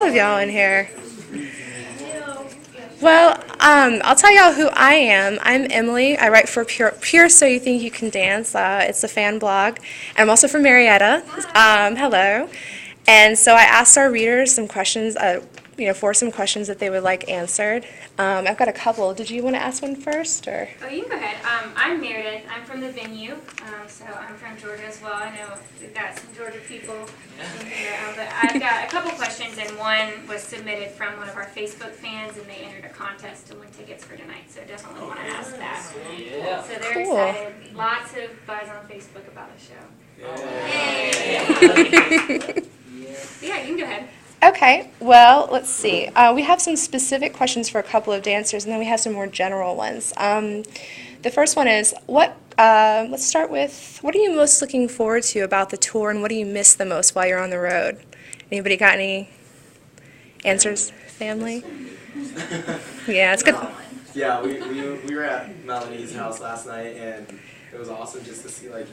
of y'all in here. Well, I'll tell y'all who I am. I'm Emily. I write for Pure So You Think You Can Dance. It's a fan blog. I'm also from Marietta. Hello. And so I asked our readers some questions, for some questions that they would like answered. I've got a couple. Did you want to ask one first, or? Oh, you can go ahead. I'm Meredith. I'm from the venue, so I'm from Georgia as well. I know we've got some Georgia people in here, but I've got a couple questions, and one was submitted from one of our Facebook fans, and they entered a contest to win tickets for tonight, so definitely want to ask that. Yeah. So they're Cool. excited. Lots of buzz on Facebook about the show. Yeah, you can go ahead. Okay, well, let's see. We have some specific questions for a couple of dancers, and then we have some more general ones. The first one is, let's start with, what are you most looking forward to about the tour, and what do you miss the most while you're on the road? Anybody got any answers? Family? Yeah, it's good. Yeah, we were at Melanie's house last night, and it was awesome just to see, like,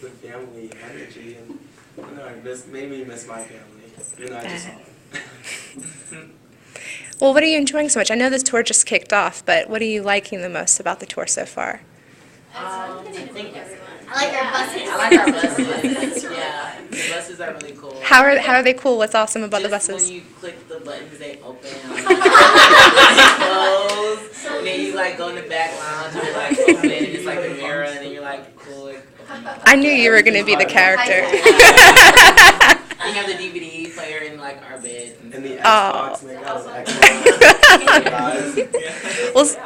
the family energy, and I don't know, it made me miss my family. You know, I just saw it. Well, what are you enjoying so much? I know this tour just kicked off, but what are you liking the most about the tour so far? I like our buses. Yeah, the buses are really cool. How are they cool? What's awesome about the Just buses? when you click the buttons, they open. They close. And then you like go in the back lounge and you're like open. And it's like the mirror, and then you're like cool. I knew you were going to be the character. We have the DVD player in like our bed. And the Xbox, and they got an Xbox.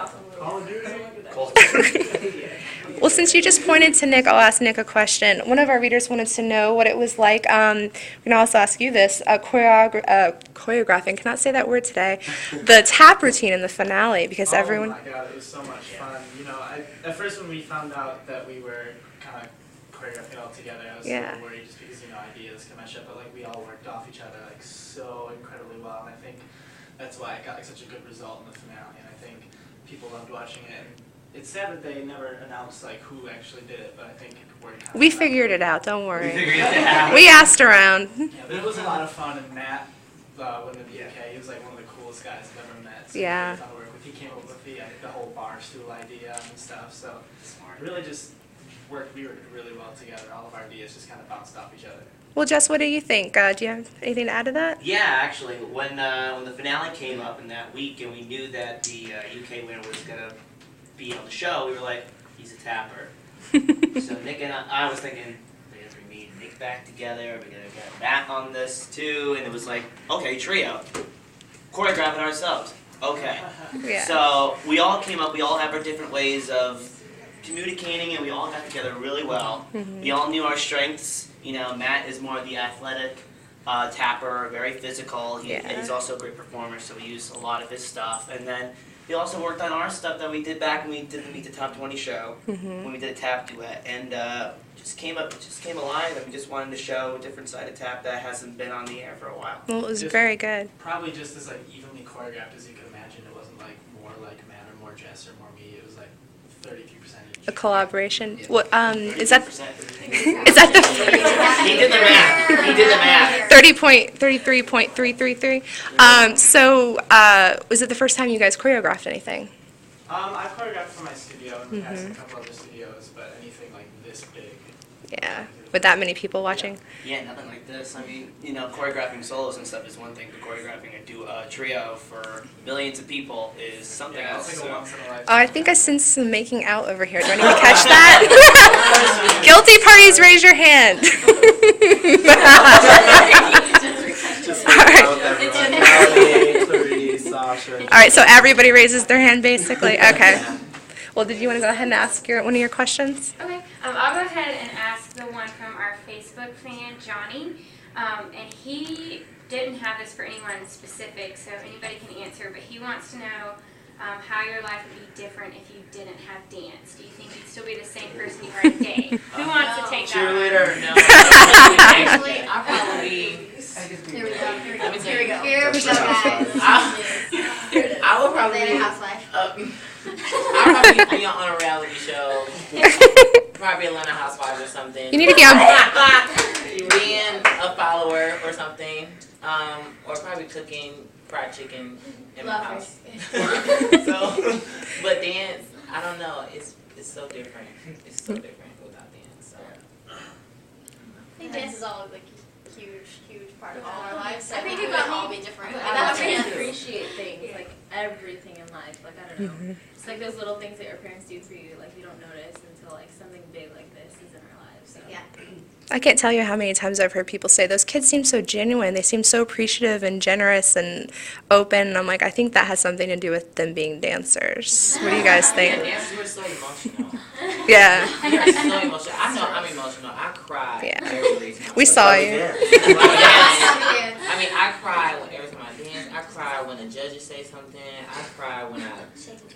Well, since you just pointed to Nick, I'll ask Nick a question. One of our readers wanted to know what it was like. We can also ask you this: choreographing. Cannot say that word today. The tap routine in the finale, because everyone. Oh my God, it was so much fun. You know, at first when we found out that we were kind of choreographing all together, I was a little worried just because ideas can mesh up, but like we all worked off each other like so incredibly well, and I think that's why it got like such a good result in the finale, and I think people loved watching it. And it's sad that they never announced like who actually did it, but I think we figured it out. Don't worry. We figured it out. We asked around. Yeah, but it was a lot of fun, and Matt, when in the UK, he was like one of the coolest guys I've ever met. So Yeah. It was fun to work with. He came up with the whole bar stool idea and stuff. So really just worked. We worked really well together. All of our ideas just kind of bounced off each other. Well, Jess, what do you think? Do you have anything to add to that? Yeah, actually, when the finale came up in that week and we knew that the UK winner was going to be on the show, we were like, he's a tapper. So Nick and I was thinking, we're going to bring Nick back together, we're going to get Matt on this too, and it was like, okay, trio, choreograph it ourselves. Okay. Yeah. So we all came up, we all have our different ways of communicating, and we all got together really well. We all knew our strengths. You know, Matt is more the athletic tapper, very physical. And he's also a great performer, so we use a lot of his stuff. And then we also worked on our stuff that we did back when we did the Meet the Top 20 show, when we did a tap duet, and it just came alive, and we just wanted to show a different side of tap that hasn't been on the air for a while. Well, it was very good. Probably just as like evenly choreographed as you could imagine. It wasn't like more like Matt or more Jess or more me. It was like 33% each. A collaboration. Yeah. What is that? 30%. Is that the? He did the math. He did the math. 30.33.333. So, was it the first time you guys choreographed anything? I choreographed for my studio and passed a couple other studios, but anything like this big. Yeah. With that many people watching? Yeah, nothing like this. I mean, you know, choreographing solos and stuff is one thing, but choreographing a trio for millions of people is something else. It's like a once in a lifetime. Oh, I think I sensed some making out over here. Do I need to catch that? Guilty parties, raise your hand. All right, so everybody raises their hand basically? Okay. Well, did you want to go ahead and ask one of your questions? Okay, I'll go ahead and ask the one from our Facebook fan, Johnny. And he didn't have this for anyone specific, so anybody can answer, but he wants to know how your life would be different if you didn't have dance. Do you think you'd still be the same person you are today? Who wants to take that? Cheerleader, no. Actually, I'll probably be. Here we go. Here we go. Here we go, guys. I would probably be. Housewife. I'll probably be on a reality show. Probably Atlanta Housewives or something. You need to be on. Being a follower or something. Or probably cooking fried chicken in my Love house. So, but dance, I don't know. It's so different. It's so different without dance. So. I think dance is all like a huge part of all our lives. So I think it about would all me- be different. I Without dance. appreciate things, like everything in life. Like, I don't know. It's like those little things that your parents do for you, like you don't notice until like something big like this is in our lives. So. Yeah. I can't tell you how many times I've heard people say, those kids seem so genuine. They seem so appreciative and generous and open. And I'm like, I think that has something to do with them being dancers. What do you guys Yeah, think? dancers were so emotional. Yeah. We are so emotional. I know I'm emotional. I cry Yeah. every time. We saw you. I mean, I cry every time I dance. I cry when the judges say something. I cry when I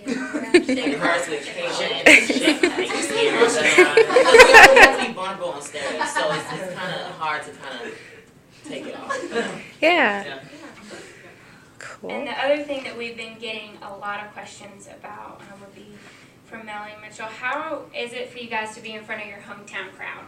rehearse with occasion. We always have to be vulnerable on stage, so it's kind of hard to kind of take it off. Yeah. Yeah. Cool. And the other thing that we've been getting a lot of questions about would be from Melanie Mitchell. How is it for you guys to be in front of your hometown crowd?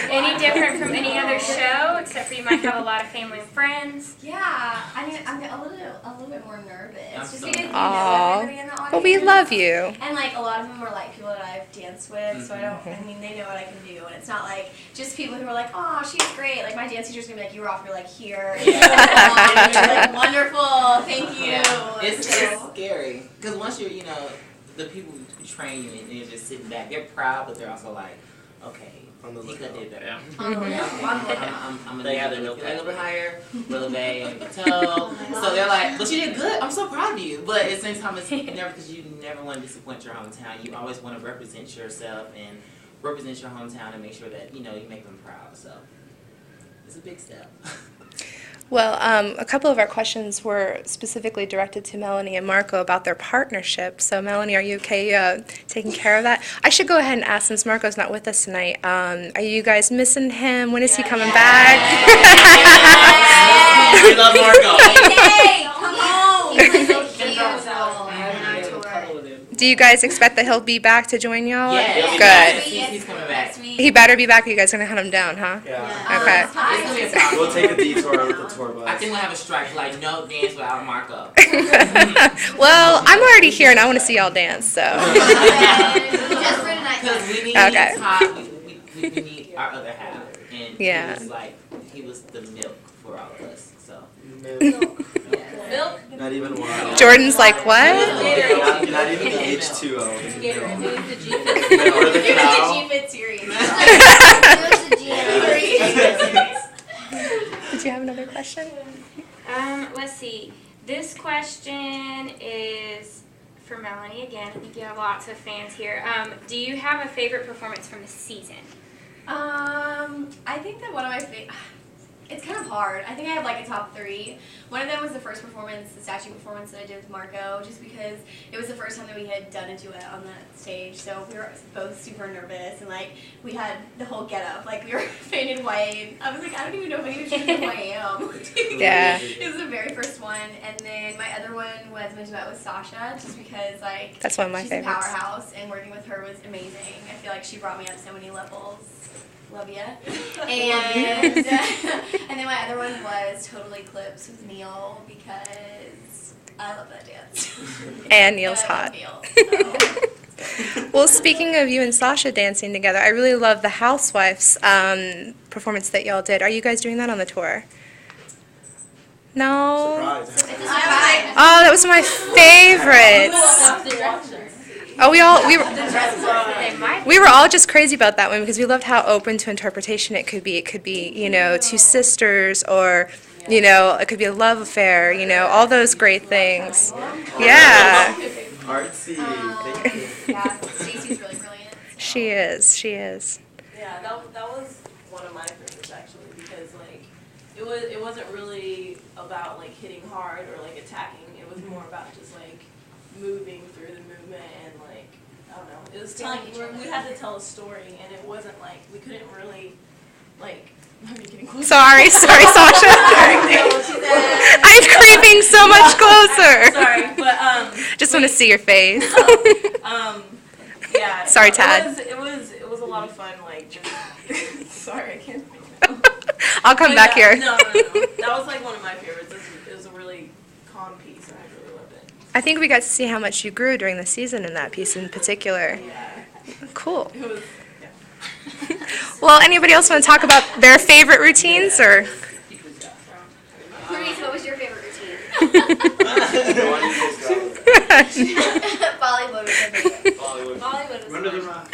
Any different from any other show, except for you might have a lot of family and friends? Yeah, I mean, I'm a little bit more nervous, just because you know Aw. everybody in the audience. But we love you. And like a lot of them are like people that I've danced with, so I mean, they know what I can do, and it's not like just people who are like, oh, she's great. Like my dance teacher's gonna be like, you're off, you're like here. And you're like, wonderful, thank you. Yeah. It's So- scary because once you're, the people who train you and they're just sitting back, they're proud, but they're also like, okay, On the he could lookout. did better. Yeah. I'm gonna They have their a notepad. little bit higher, little bay on your toe. So they're like, but you did good. I'm so proud of you. But at the same time, it's never because you never want to disappoint your hometown. You always want to represent yourself and represent your hometown and make sure that you make them proud. So it's a big step. Well, a couple of our questions were specifically directed to Melanie and Marko about their partnership. So, Melanie, are you okay taking care of that? I should go ahead and ask, since Marko's not with us tonight, are you guys missing him? When is he coming back? We love Marko. Hey, come home. He's so cute. Do you guys expect that he'll be back to join y'all? Yeah, Good. He's coming back. He better be back or you guys are going to hunt him down, huh? Yeah. Okay. It's gonna be a problem. We'll take a detour with the tour bus. I think we'll have a strike, like no dance without Marko. Well, I'm already here and I want to see y'all dance, so. Just for tonight. Because we need Okay. we need our other half, and Yeah. he was the milk for all of us. So Milk. Not even one. Jordan's like, what? Not even the H2O. It was Or the the cow. G-Fit series. Did you have another question? Let's see. This question is for Melanie again. I think you have lots of fans here. Do you have a favorite performance from the season? I think that one of my it's kind of hard. I think I have like a top 3. One of them was the first performance, the statue performance that I did with Marko, just because it was the first time that we had done a duet on that stage. So we were both super nervous, and like we had the whole get-up, like we were painted white. I was like, I don't even know if I even know who I am. Yeah. It was the very first one, and then my other one was my duet with Sasha, just because like That's one of my she's favorites. a powerhouse, and working with her was amazing. I feel like she brought me up so many levels. Love ya. And and then my other one was Total Eclipse with Neil, because I love that dance. And Neil's I love hot. Neil, so. Well, speaking of you and Sasha dancing together, I really love the Housewives performance that y'all did. Are you guys doing that on the tour? No? Surprise. It's a surprise. Oh, that was my favorites. Oh, we were all just crazy about that one because we loved how open to interpretation it could be. It could be, two sisters, or, it could be a love affair, all those great things. Yeah. Artsy. Thank you. Yeah, Stacey's really brilliant. She is. Yeah, that was one of my favorites actually, because like it wasn't really about like hitting hard or like attacking. It was more about just like moving through the movement and like I don't know. It was telling we had to tell a story, and it wasn't like we couldn't really like. I'm getting closer. Sorry, Sasha. I'm creeping so much closer. Sorry, but Just want to see your face. yeah. Sorry, Tad. It was a lot of fun, like just sorry, I can't. I'll come back here. No. That was like one of my favorites. It was a really calm piece, and I really loved it. I think we got to see how much you grew during the season in that piece in particular. Yeah. Cool. It was, Well, anybody else want to talk about their favorite routines, or? Maurice, what was your favorite routine? Bollywood was your favorite. Bollywood is Remember the fun. rock?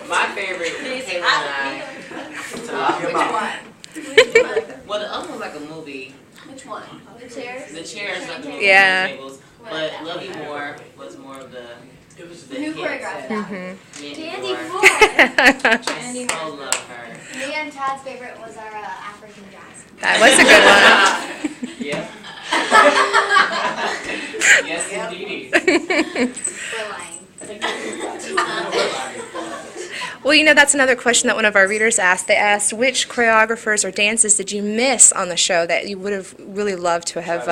My favorite was Kayla and Which one? well, the other one's like a movie. Which one? The chairs? The chairs, like the Yeah. tables. But Love You More was more of the. It was New choreographed that. Dandy Moore. boy. I so love her. Me and Tad's favorite was our African jazz. That was a good one. Yeah. Yes, indeed. We're lying. Well, you know, that's another question that one of our readers asked. They asked, which choreographers or dances did you miss on the show that you would have really loved to have?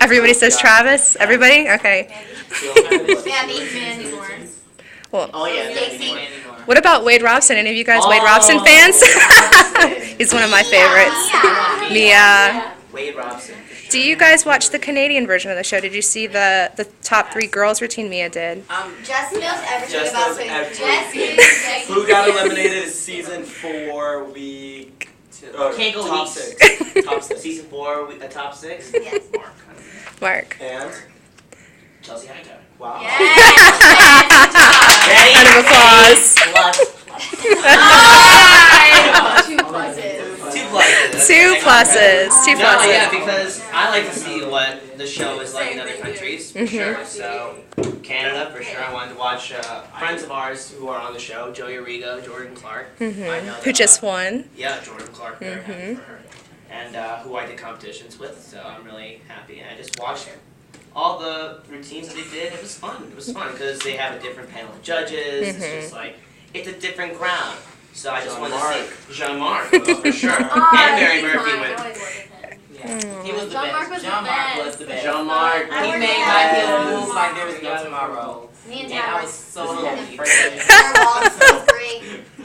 Everybody says Travis? Everybody? Okay. Mandy Moore. Well, Oh yeah, Stacy. what about Wade Robson? Any of you guys Wade Robson fans? He's one of my favorites. Mia. Wade Robson. Do you guys watch the Canadian version of the show? Did you see the top 3 girls routine Mia did? Jess knows everything Jess about knows food. everything. Jess Who got eliminated is season 4, week. Can't go Top weeks. 6. Top 6. Season 4, top 6. Yes. Mark. And Chelsea Hightower. wow. Ready? Round of applause. Plus. 2 pluses. 2 pluses. 2 pluses. 2 No, pluses. yeah, because I like to see what the show is like in other countries, for sure. So, Canada, for sure. I wanted to watch friends of ours who are on the show, Joey Arrigo, Jordan Clark. I know Who that, just won. Yeah, Jordan Clark, very happy for her. And who I did competitions with, so I'm really happy. And I just watched all the routines that they did. It was fun. It was fun because they have a different panel of judges. It's just like, it's a different crowd. So I just wanted to see Jean-Marc, for sure. And Mary Murphy went. He was the Jean-Marc was best. the Jean-Marc best. was the best. Jean-Marc. I He worked made with my him. heels move like there was no tomorrow. Me and And Tad I were was so happy. our walls so great.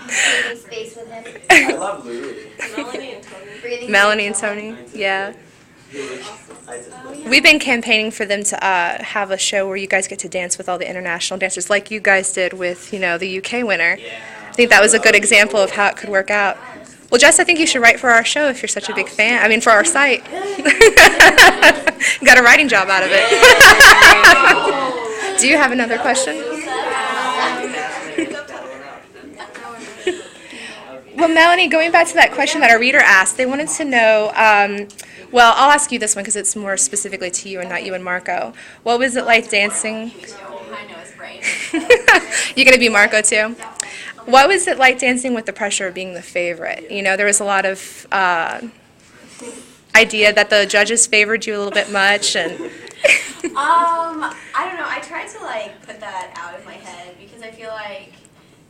Creating space with him. I love Louie. Melanie and Tony. Breathing Melanie and space. Tony. Yeah. I did. We've been campaigning for them to have a show where you guys get to dance with all the international dancers, like you guys did with, you know, the UK winner. Yeah. I think that was a good example of how it could work out. Well, Jess, I think you should write for our show if you're such a big fan. I mean, for our site. You got a writing job out of it. Do you have another question? Well, Melanie, going back to that question that our reader asked, they wanted to know, well, I'll ask you this one because it's more specifically to you and not you and Marko. What was it like dancing? I know his brain. You're going to be Marko too? What was it like dancing with the pressure of being the favorite? You know, there was a lot of idea that the judges favored you a little bit much, and I don't know. I tried to like put that out of my head because I feel like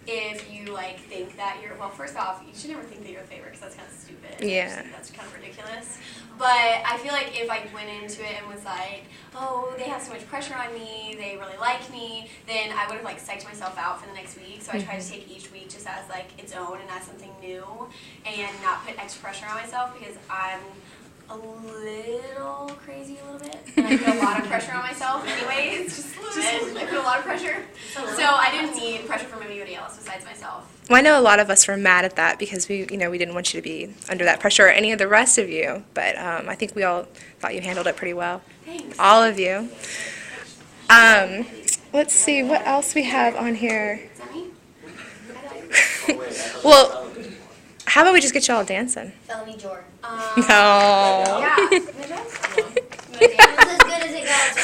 if you like think that you're, well, first off, you should never think that you're a favorite because that's kind of stupid. Yeah. That's kind of ridiculous. But I feel like if I went into it and was like, oh, they have so much pressure on me, they really like me, then I would have like psyched myself out for the next week. So I tried to take each week just as like its own and as something new and not put extra pressure on myself because I'm a little crazy a little bit. And I put a lot of pressure on myself anyways, just a little bit. I put a lot of pressure. So I didn't need pressure from anybody else besides myself. well, I know a lot of us were mad at that because we didn't want you to be under that pressure or any of the rest of you, but I think we all thought you handled it pretty well. Thanks. All of you. Let's see what else we have on here. Is that me? Well, how about we just get you all dancing? Felony Jor. No. Yeah. It's as good as it gets.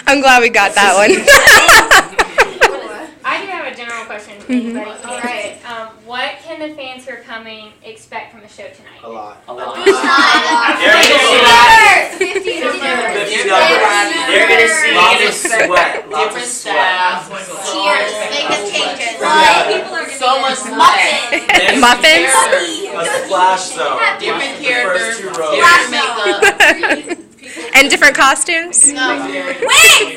I'm glad we got that one. I do have a general question for anybody. All right. What can the fans who are coming expect from the show tonight? A lot. A lot. You're They're gonna see numbers. 50 numbers. 50 numbers. They're gonna see Lots of sweat. Lots of Different sweat. staff. Cheers. Make us changes. People are So much Muffins. sweat. Muffins? A splash zone. Different The first characters. 2 rows. Different makeup. And different costumes? No. Wait!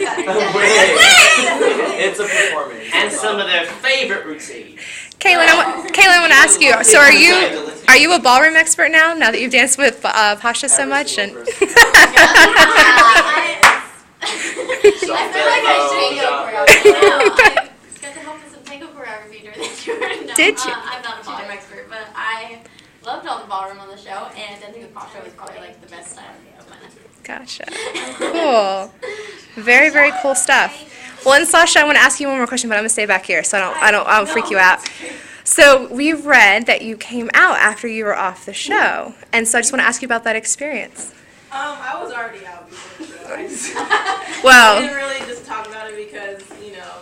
It's a performance. And some of their favorite routines. Caitlin, I want to ask you. So are you a ballroom expert now? Now that you've danced with Pasha so much, and I feel like I should go choreography. I got to help with some tango choreography during the tour. No, Did you? I'm not a ballroom expert, but I loved all the ballroom on the show, and dancing with Pasha was probably like the best time of my life. Gotcha. Cool. Very, very cool stuff. Well, and Sasha, I want to ask you one more question, but I'm gonna stay back here so I don't freak you out. So we read that you came out after you were off the show, and so I just want to ask you about that experience. I was already out before the show. Well, I didn't really just talk about it because, you know,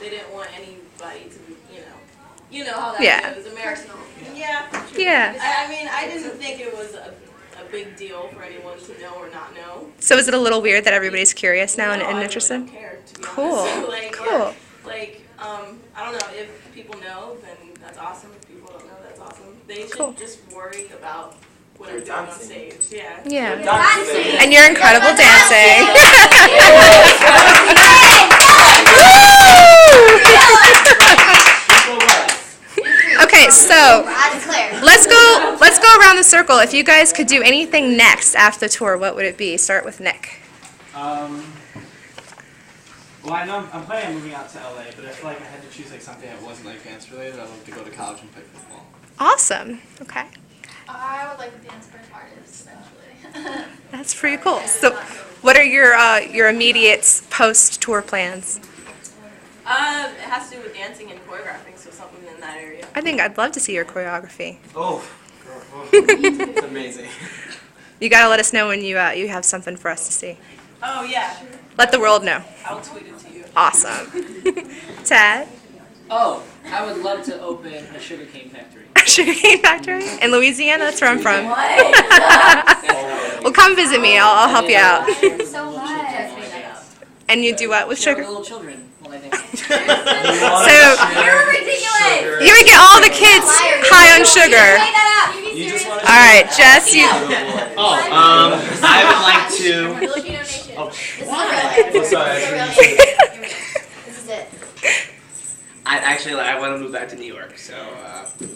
they didn't want anybody to, you know how that goes. American. Yeah. Yeah. I mean, I didn't think it was a big deal for anyone to know or not know. So is it a little weird that everybody's curious now and interested? I really don't care, to be Cool. honest. Like, Cool. yeah, like, I don't know, if people know, then that's awesome. If people don't know, that's awesome. They should just worry about what I'm doing on stage. Yeah. Yeah. And you're incredible dancing. Okay, so let's go around the circle. If you guys could do anything next after the tour, what would it be? Start with Nick. Well, I know I'm planning on moving out to LA, but I feel like I had to choose like something that wasn't like dance related. I'd love to go to college and play football. Awesome. Okay. I would like to dance for an artist, eventually. That's pretty cool. So what are your immediate post-tour plans? It has to do with dancing and choreographing, so something in that area. I think I'd love to see your choreography. Oh, it's amazing. You gotta let us know when you have something for us to see. Oh, yeah. Let the world know. I'll tweet it to you. Awesome. Tad? Oh, I would love to open a sugarcane factory. A sugarcane factory? In Louisiana? That's where I'm from. Well, come visit me. I'll help you out. So much. And you do what with Share sugar? with little children while I dance. So You're ridiculous. you would get all the kids high on sugar. Make that up. You be You just serious. want to All right, Jess, you. I would like to. Filipino nation. Oh, This is oh, real. sorry. This is it. I want to move back to New York, so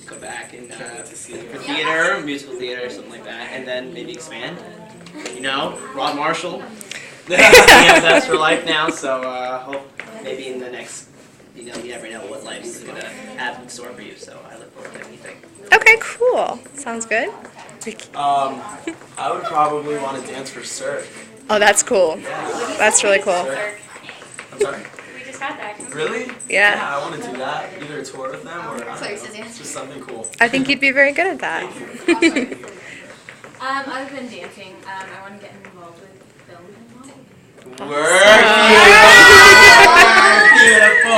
go back and for theater, musical theater, something like that, and then maybe expand. You know, Rod Marshall. Yeah, that's for life now. So hope maybe in the next, you never know what life is gonna have in store for you. So I look forward to anything. Okay, cool. Sounds good. I would probably want to dance for Cirque. Oh, that's cool. That's really cool. I'm sorry? We just had that. Really? Yeah. I want to do that. Either a tour with them or I don't know, Sorry, Susie. just something cool. I think you'd be very good at that. I've been dancing. I want to get involved with film and all. Beautiful.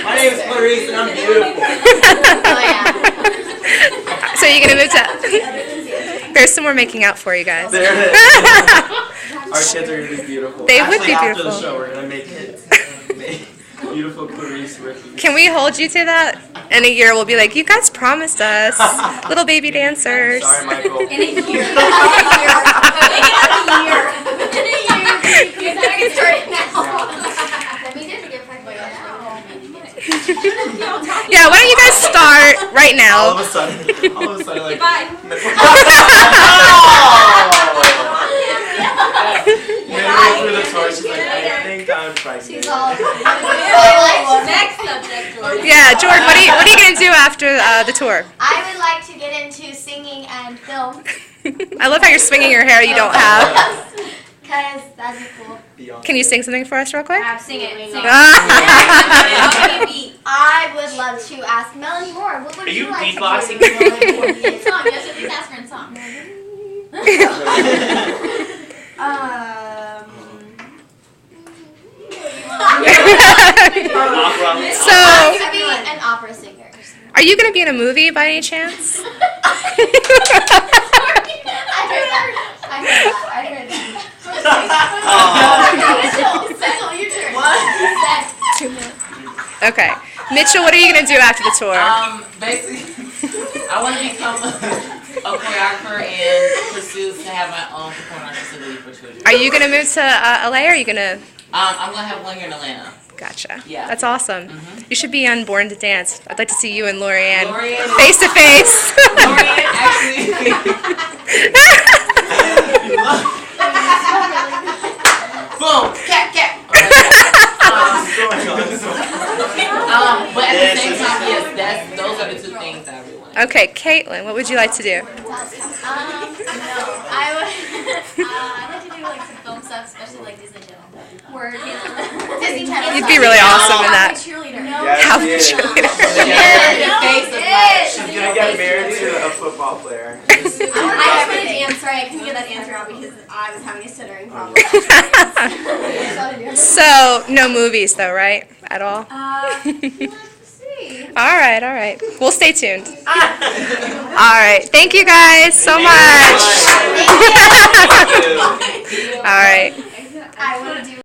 My name is Clarice and I'm beautiful. So you're gonna move to? There's some more making out for you guys. There it is. Our kids are gonna be beautiful. They would be After the beautiful. show, we're gonna make kids. Beautiful Clarice Ricky. Can we hold you to that? In a year, we'll be like, you guys promised us little baby dancers. Sorry, Michael. In a year. In a year. You better get started now. Then we did get pregnant now. Yeah, why don't you guys start right All of now? a sudden, like. Bye. Midway through the tour, she's like, I think I'm pregnant. She's all. Next subject, Jordan. Yeah, Jordan, what are you gonna do after the tour? I would like to get into singing and film. I love how you're swinging your hair you don't have. Because that'd be cool. Can you sing something for us real quick? Sing it. Sing it. Ah. I would love to ask Melanie Moore. What would Are you like beatboxing? to do? Song. Yes, at least ask her in song. So, To be an opera singer. are you gonna be in a movie by any chance? I heard that. Mitchell, your turn. Okay. Mitchell, what are you gonna do after the tour? Basically, I want to become a choreographer and pursues to have my own performing arts facility for children. Are you going to move to LA, or are you going to? I'm gonna have 1 year in Atlanta. Gotcha. Yeah. That's awesome. You should be on Born to Dance. I'd like to see you and Lorianne Lorianne face to face. Lorianne actually. Boom. Cat. But at the same time, yes, those are the 2 things I really want. Okay, Caitlin, what would you like to do? No, I would. I'd like to do like some film stuff, especially like Disney Channel. Word, Disney Channel. You'd be really awesome in that. Cheerleader. How the cheerleader. She's gonna get married to a football player. I have an answer. I couldn't get that answer out because I was having a stuttering problem. So, no movies though, right? At all? Let's see. All right. We'll stay tuned. All right. Thank you guys so much. All right. I want to do